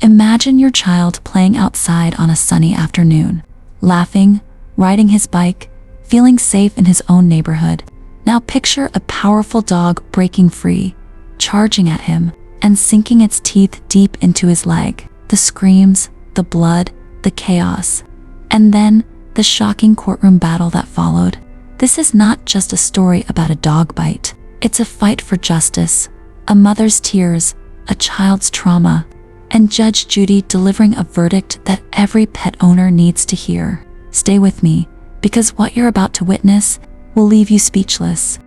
Imagine your child playing outside on a sunny afternoon, laughing, riding his bike, feeling safe in his own neighborhood. Now picture a powerful dog breaking free, charging at him, and sinking its teeth deep into his leg. The screams, the blood, the chaos. And then, the shocking courtroom battle that followed. This is not just a story about a dog bite. It's a fight for justice, a mother's tears, a child's trauma, and Judge Judy delivering a verdict that every pet owner needs to hear. Stay with me, because what you're about to witness will leave you speechless.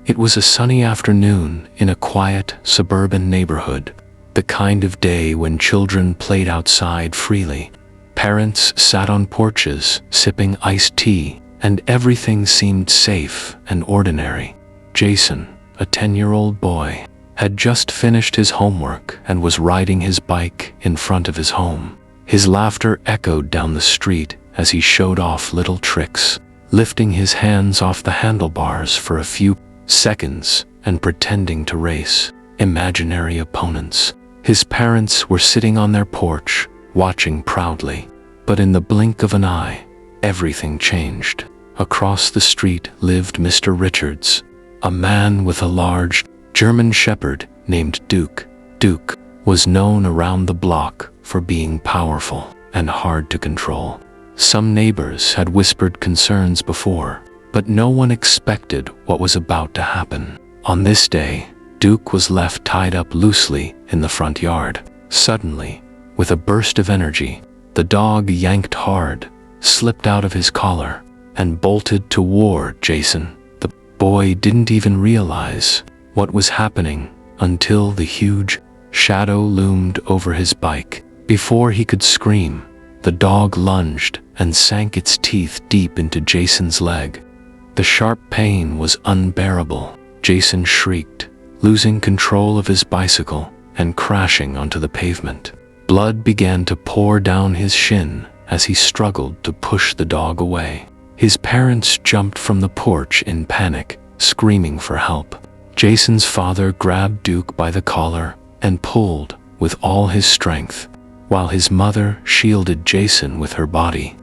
It was a sunny afternoon in a quiet, suburban neighborhood, the kind of day when children played outside freely. Parents sat on porches, sipping iced tea, and everything seemed safe and ordinary. Jason, a 10-year-old boy, had just finished his homework and was riding his bike in front of his home. His laughter echoed down the street as he showed off little tricks, lifting his hands off the handlebars for a few seconds and pretending to race imaginary opponents. His parents were sitting on their porch, watching proudly. But in the blink of an eye, everything changed. Across the street lived Mr. Richards, a man with a large German shepherd named Duke. Duke was known around the block for being powerful and hard to control. Some neighbors had whispered concerns before, but no one expected what was about to happen. On this day, Duke was left tied up loosely in the front yard. Suddenly, with a burst of energy, the dog yanked hard, slipped out of his collar, and bolted toward Jason. The boy didn't even realize what was happening until the huge shadow loomed over his bike. Before he could scream, the dog lunged and sank its teeth deep into Jason's leg. The sharp pain was unbearable. Jason shrieked, losing control of his bicycle and crashing onto the pavement. Blood began to pour down his shin as he struggled to push the dog away. His parents jumped from the porch in panic, screaming for help. Jason's father grabbed Duke by the collar and pulled with all his strength, while his mother shielded Jason with her body.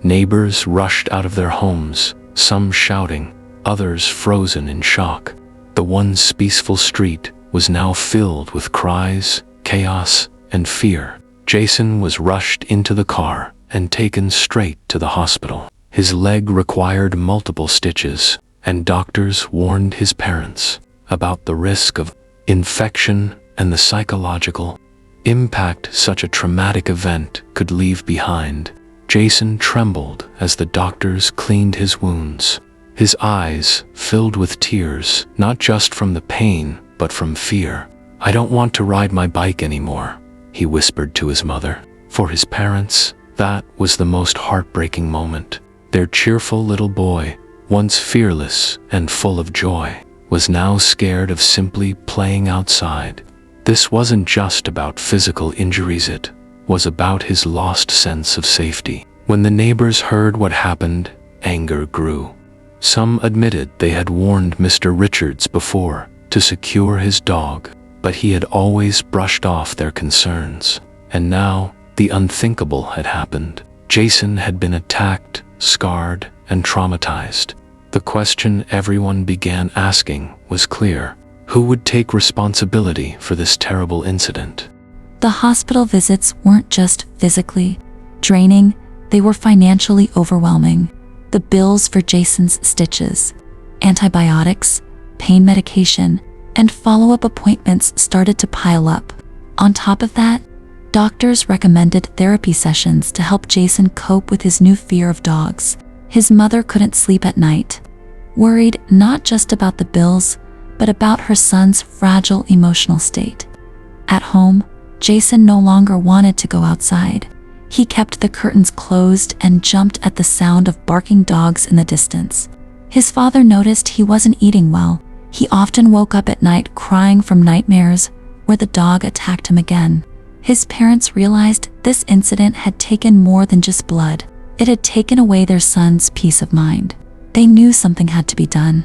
Neighbors rushed out of their homes, some shouting, others frozen in shock. The once peaceful street was now filled with cries, chaos, and fear. Jason was rushed into the car and taken straight to the hospital. His leg required multiple stitches, and doctors warned his parents about the risk of infection and the psychological impact such a traumatic event could leave behind. Jason trembled as the doctors cleaned his wounds. His eyes filled with tears, not just from the pain, but from fear. "I don't want to ride my bike anymore," he whispered to his mother. For his parents, that was the most heartbreaking moment. Their cheerful little boy, once fearless and full of joy, was now scared of simply playing outside. This wasn't just about physical injuries, it was about his lost sense of safety. When the neighbors heard what happened, anger grew. Some admitted they had warned Mr. Richards before to secure his dog, but he had always brushed off their concerns. And now, the unthinkable had happened. Jason had been attacked, scarred, and traumatized. The question everyone began asking was clear: who would take responsibility for this terrible incident? The hospital visits weren't just physically draining, they were financially overwhelming. The bills for Jason's stitches, antibiotics, pain medication, and follow-up appointments started to pile up. On top of that, doctors recommended therapy sessions to help Jason cope with his new fear of dogs. His mother couldn't sleep at night, worried not just about the bills, but about her son's fragile emotional state. At home, Jason no longer wanted to go outside. He kept the curtains closed and jumped at the sound of barking dogs in the distance. His father noticed he wasn't eating well. He often woke up at night crying from nightmares where the dog attacked him again. His parents realized this incident had taken more than just blood. It had taken away their son's peace of mind. They knew something had to be done.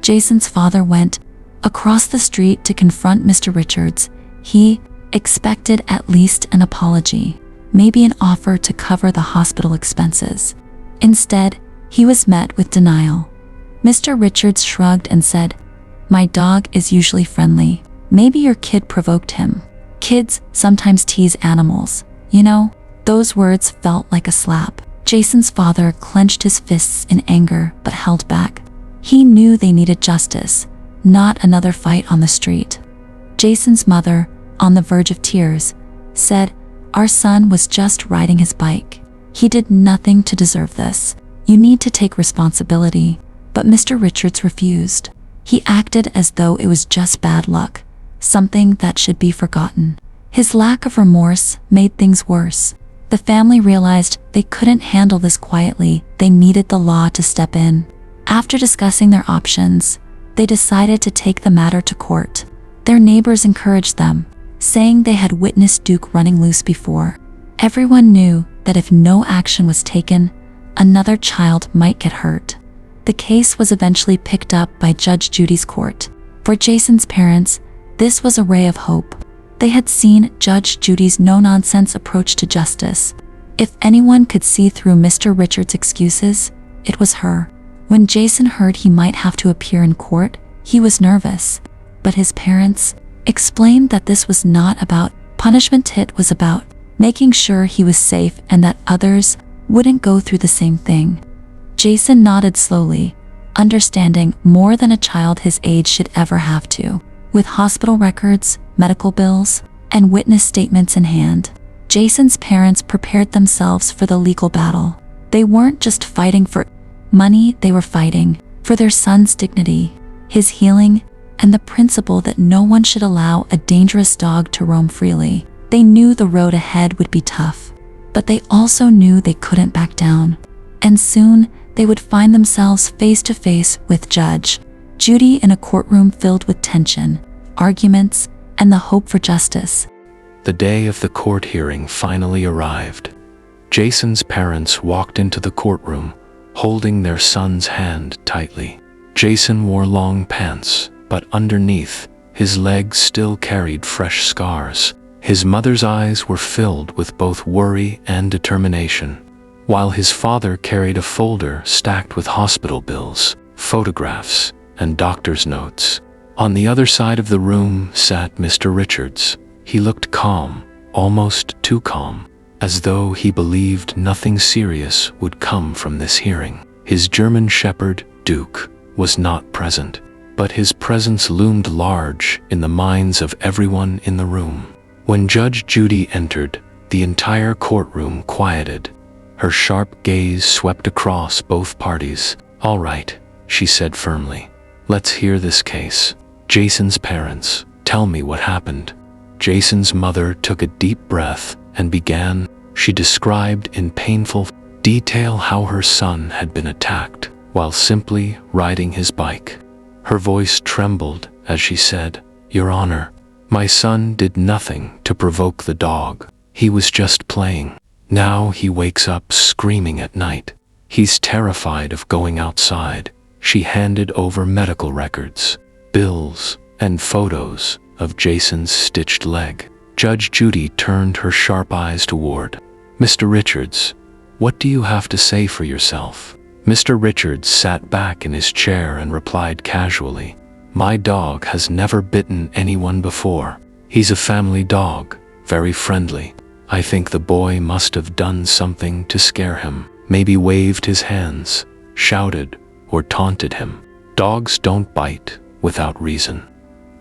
Jason's father went across the street to confront Mr. Richards. He expected at least an apology, maybe an offer to cover the hospital expenses. Instead, he was met with denial. Mr. Richards shrugged and said, "My dog is usually friendly. Maybe your kid provoked him. Kids sometimes tease animals, you know?" Those words felt like a slap. Jason's father clenched his fists in anger but held back. He knew they needed justice, not another fight on the street. Jason's mother, on the verge of tears, said, "Our son was just riding his bike. He did nothing to deserve this. You need to take responsibility." But Mr. Richards refused. He acted as though it was just bad luck, something that should be forgotten. His lack of remorse made things worse. The family realized they couldn't handle this quietly. They needed the law to step in. After discussing their options, they decided to take the matter to court. Their neighbors encouraged them, saying they had witnessed Duke running loose before. Everyone knew that if no action was taken, another child might get hurt. The case was eventually picked up by Judge Judy's court. For Jason's parents, this was a ray of hope. They had seen Judge Judy's no-nonsense approach to justice. If anyone could see through Mr. Richards' excuses, it was her. When Jason heard he might have to appear in court, he was nervous. But his parents explained that this was not about punishment, it was about making sure he was safe and that others wouldn't go through the same thing. Jason nodded slowly, understanding more than a child his age should ever have to. With hospital records, medical bills, and witness statements in hand, Jason's parents prepared themselves for the legal battle. They weren't just fighting for money, they were fighting for their son's dignity, his healing, and the principle that no one should allow a dangerous dog to roam freely. They knew the road ahead would be tough, but they also knew they couldn't back down. And soon, they would find themselves face to face with Judge Judy in a courtroom filled with tension, arguments, and the hope for justice. The day of the court hearing finally arrived. Jason's parents walked into the courtroom, holding their son's hand tightly. Jason wore long pants, but underneath, his legs still carried fresh scars. His mother's eyes were filled with both worry and determination, while his father carried a folder stacked with hospital bills, photographs, and doctor's notes. On the other side of the room sat Mr. Richards. He looked calm, almost too calm, as though he believed nothing serious would come from this hearing. His German shepherd, Duke, was not present, but his presence loomed large in the minds of everyone in the room. When Judge Judy entered, the entire courtroom quieted. Her sharp gaze swept across both parties. "All right," she said firmly. "Let's hear this case. Jason's parents, tell me what happened." Jason's mother took a deep breath and began. She described in painful detail how her son had been attacked while simply riding his bike. Her voice trembled as she said, "Your Honor, my son did nothing to provoke the dog. He was just playing. Now he wakes up screaming at night. He's terrified of going outside." She handed over medical records, bills, and photos of Jason's stitched leg. Judge Judy turned her sharp eyes toward Mr. Richards. "What do you have to say for yourself?" Mr. Richards sat back in his chair and replied casually, "My dog has never bitten anyone before. He's a family dog, very friendly. I think the boy must have done something to scare him, maybe waved his hands, shouted, or taunted him. Dogs don't bite without reason."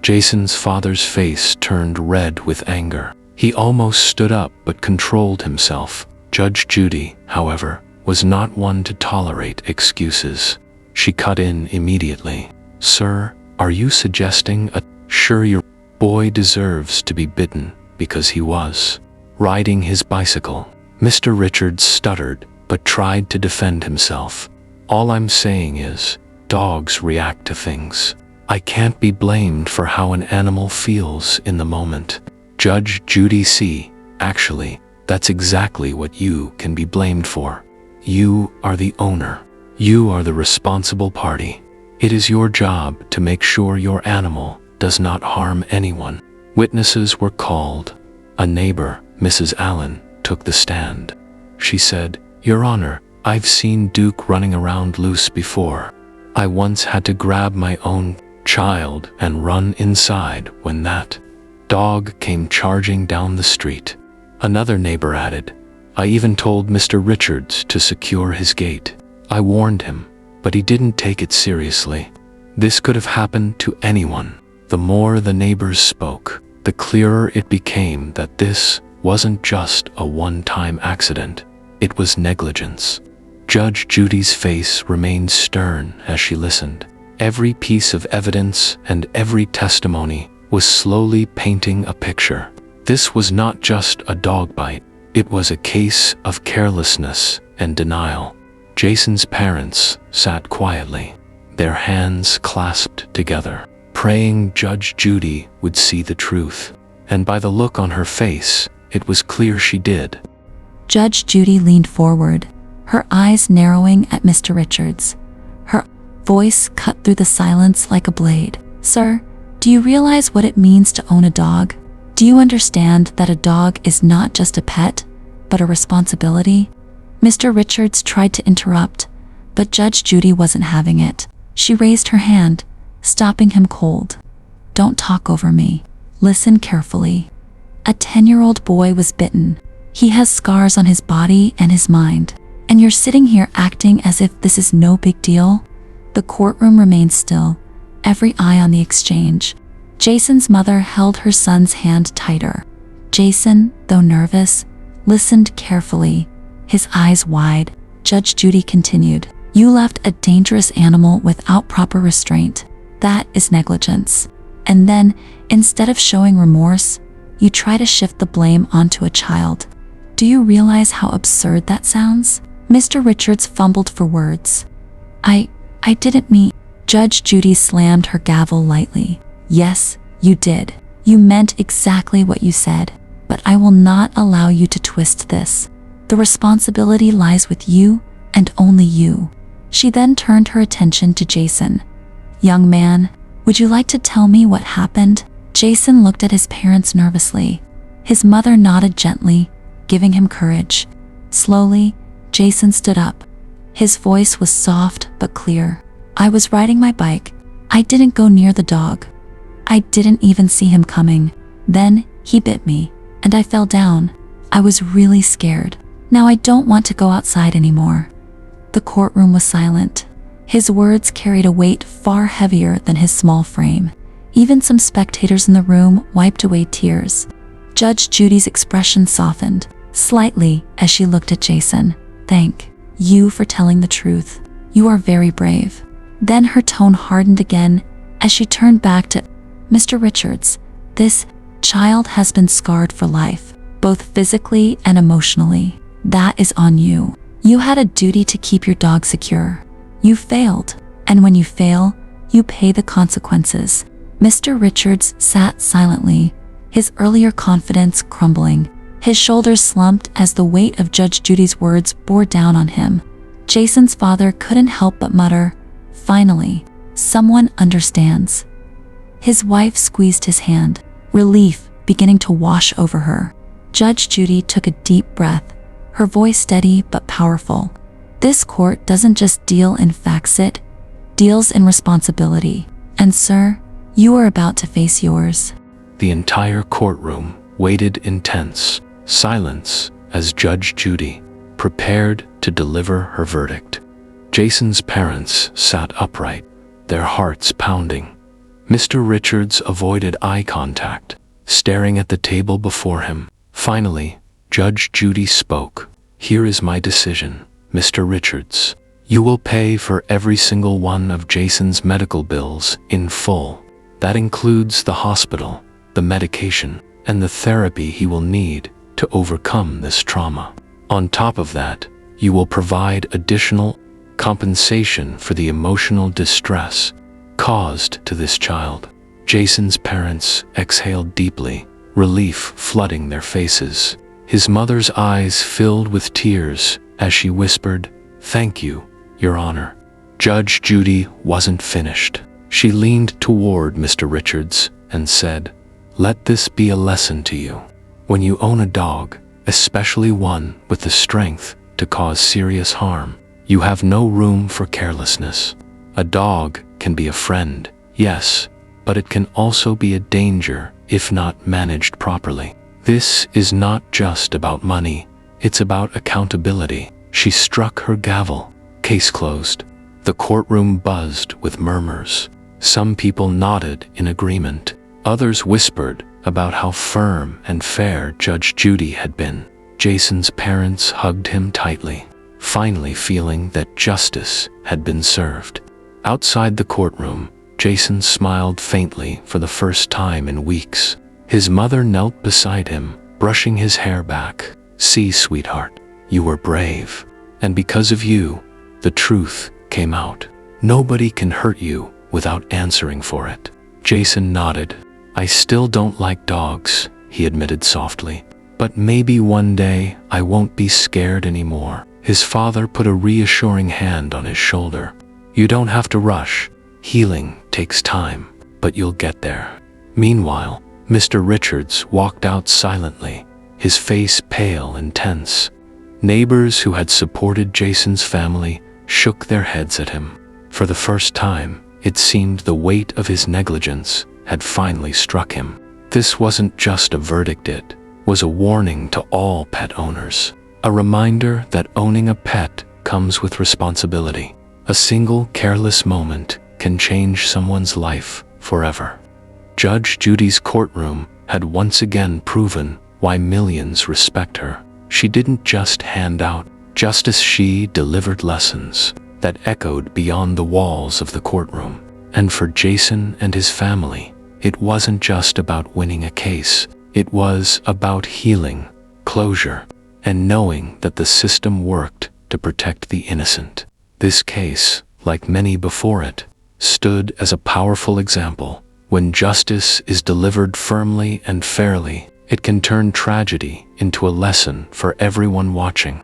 Jason's father's face turned red with anger. He almost stood up but controlled himself. Judge Judy, however, was not one to tolerate excuses. She cut in immediately. "Sir, are you suggesting sure your boy deserves to be bitten because he was riding his bicycle?" Mr. Richards stuttered but tried to defend himself. "All I'm saying is, dogs react to things. I can't be blamed for how an animal feels in the moment." Judge Judy C. "Actually, that's exactly what you can be blamed for. You are the owner. You are the responsible party. It is your job to make sure your animal does not harm anyone." Witnesses were called. A neighbor, Mrs. Allen, took the stand. She said, "Your Honor, I've seen Duke running around loose before. I once had to grab my own child and run inside when that dog came charging down the street." Another neighbor added, "I even told Mr. Richards to secure his gate. I warned him, but he didn't take it seriously." This could have happened to anyone. The more the neighbors spoke, the clearer it became that this wasn't just a one-time accident. It was negligence. Judge Judy's face remained stern as she listened. Every piece of evidence and every testimony was slowly painting a picture. This was not just a dog bite. It was a case of carelessness and denial. Jason's parents sat quietly, their hands clasped together, praying Judge Judy would see the truth. And by the look on her face, it was clear she did. Judge Judy leaned forward, her eyes narrowing at Mr. Richards. Her voice cut through the silence like a blade. "Sir, do you realize what it means to own a dog? Do you understand that a dog is not just a pet, but a responsibility?" Mr. Richards tried to interrupt, but Judge Judy wasn't having it. She raised her hand, stopping him cold. "Don't talk over me. Listen carefully. A 10-year-old boy was bitten. He has scars on his body and his mind. And you're sitting here acting as if this is no big deal?" The courtroom remained still, every eye on the exchange. Jason's mother held her son's hand tighter. Jason, though nervous, listened carefully, his eyes wide. Judge Judy continued, "You left a dangerous animal without proper restraint. That is negligence. And then, instead of showing remorse, you try to shift the blame onto a child. Do you realize how absurd that sounds?" Mr. Richards fumbled for words. I didn't mean..." Judge Judy slammed her gavel lightly. "Yes, you did. You meant exactly what you said. But I will not allow you to twist this. The responsibility lies with you and only you." She then turned her attention to Jason. "Young man, would you like to tell me what happened?" Jason looked at his parents nervously. His mother nodded gently, giving him courage. Slowly, Jason stood up. His voice was soft but clear. "I was riding my bike. I didn't go near the dog. I didn't even see him coming. Then he bit me, and I fell down. I was really scared. Now I don't want to go outside anymore." The courtroom was silent. His words carried a weight far heavier than his small frame. Even some spectators in the room wiped away tears. Judge Judy's expression softened slightly as she looked at Jason. "Thank you for telling the truth. You are very brave." Then her tone hardened again as she turned back to Mr. Richards. "This child has been scarred for life, both physically and emotionally. That is on you. You had a duty to keep your dog secure. You failed, and when you fail, you pay the consequences." Mr. Richards sat silently, his earlier confidence crumbling. His shoulders slumped as the weight of Judge Judy's words bore down on him. Jason's father couldn't help but mutter, "Finally, someone understands." His wife squeezed his hand, relief beginning to wash over her. Judge Judy took a deep breath, her voice steady but powerful. "This court doesn't just deal in facts, it deals in responsibility. And sir, you are about to face yours." The entire courtroom waited in tense silence as Judge Judy prepared to deliver her verdict. Jason's parents sat upright, their hearts pounding. Mr. Richards avoided eye contact, staring at the table before him. Finally, Judge Judy spoke. "Here is my decision, Mr. Richards. You will pay for every single one of Jason's medical bills in full. That includes the hospital, the medication, and the therapy he will need to overcome this trauma. On top of that, you will provide additional compensation for the emotional distress caused to this child." Jason's parents exhaled deeply, relief flooding their faces. His mother's eyes filled with tears as she whispered, "Thank you, Your Honor." Judge Judy wasn't finished. She leaned toward Mr. Richards and said, "Let this be a lesson to you. When you own a dog, especially one with the strength to cause serious harm, you have no room for carelessness. A dog can be a friend, yes, but it can also be a danger if not managed properly. This is not just about money, it's about accountability. She struck her gavel. Case closed. The courtroom buzzed with murmurs. Some people nodded in agreement. Others whispered about how firm and fair Judge Judy had been. Jason's parents hugged him tightly, finally feeling that justice had been served. Outside the courtroom, Jason smiled faintly for the first time in weeks. His mother knelt beside him, brushing his hair back. "See, sweetheart, you were brave. And because of you, the truth came out. Nobody can hurt you without answering for it." Jason nodded. "I still don't like dogs," he admitted softly. "But maybe one day I won't be scared anymore." His father put a reassuring hand on his shoulder. "You don't have to rush. Healing takes time, but you'll get there." Meanwhile, Mr. Richards walked out silently, his face pale and tense. Neighbors who had supported Jason's family shook their heads at him. For the first time, it seemed the weight of his negligence had finally struck him. This wasn't just a verdict, it was a warning to all pet owners. A reminder that owning a pet comes with responsibility. A single careless moment can change someone's life forever. Judge Judy's courtroom had once again proven why millions respect her. She didn't just hand out justice, she delivered lessons that echoed beyond the walls of the courtroom. And for Jason and his family, it wasn't just about winning a case. It was about healing, closure, and knowing that the system worked to protect the innocent. This case, like many before it, stood as a powerful example. When justice is delivered firmly and fairly, it can turn tragedy into a lesson for everyone watching.